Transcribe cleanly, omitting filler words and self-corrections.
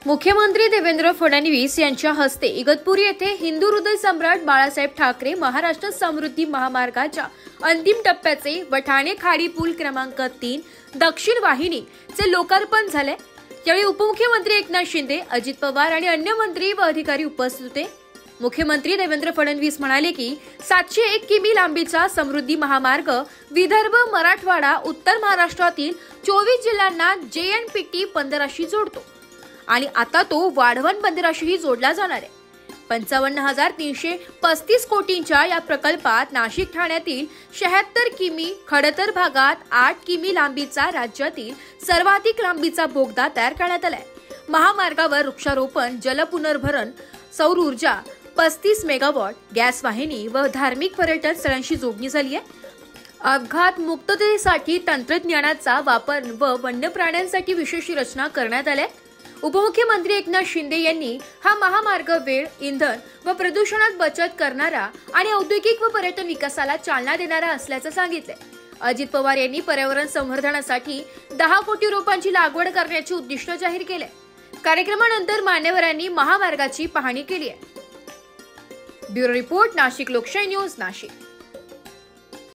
मुख्यमंत्री देवेंद्र फडणवीस यांच्या हस्ते इगतपुरी येथे हिंदू हृदय सम्राट बाळासाहेब ठाकरे महाराष्ट्र समृद्धी महामार्गाच्या अंतिम टप्प्याचे वठाणे खाडी पूल क्रमांक 3 दक्षिण वाहिनीचे लोकार्पण झाले। यावेळी उपमुख्यमंत्री एकनाथ शिंदे, अजित पवार आणि अन्य मंत्री व अधिकारी उपस्थित होते। मुख्यमंत्री देवेंद्र फडणवीस म्हणाले की 701 किमी लांबीचा समृद्धी महामार्ग विदर्भ, मराठवाडा, उत्तर महाराष्ट्रातील 24 जिल्ह्यांना JNPT बंदराशी जोडतो आणि आता तो वाढवण बंदराशीही जोडला जाणार आहे। 55,335 कोटींच्या या प्रकल्पात नाशिक ठाण्यातील 76 किमी, खडतर भागात 8 किमी लांबीचा राज्यातील सर्वाधिक लांबीचा बोगदा तयार करण्यात आलाय। महामार्गावर वृक्षारोपण, जलपुनर्भरण, सौर ऊर्जा, 35 मेगावॉट गॅस वाहिनी व धार्मिक पर्यटन स्थळांशी जोडणी झाली आहे। अपघात मुक्ततेसाठी तंत्रज्ञानाचा वापर व वन्य प्राण्यांसाठी विशेष रचना करण्यात आल्या। उपमुख्यमंत्री एकनाथ शिंदे यांनी हा महामार्ग वेळ, इंधन व प्रदूषणात बचत करणारा आणि औद्योगिक व पर्यटन विकासाला चालना देणारा असल्याचं सांगितले। अजित पवार यांनी पर्यावरण संवर्धनासाठी 10 कोटी रोपांची लागवड करण्याचे उद्दिष्ट जाहीर केले। कार्यक्रमानंतर मान्यवरांनी महामार्गाची पाहणी केली आहे। ब्युरो रिपोर्ट, नाशिक लोकशाही न्यूज, नाशिक।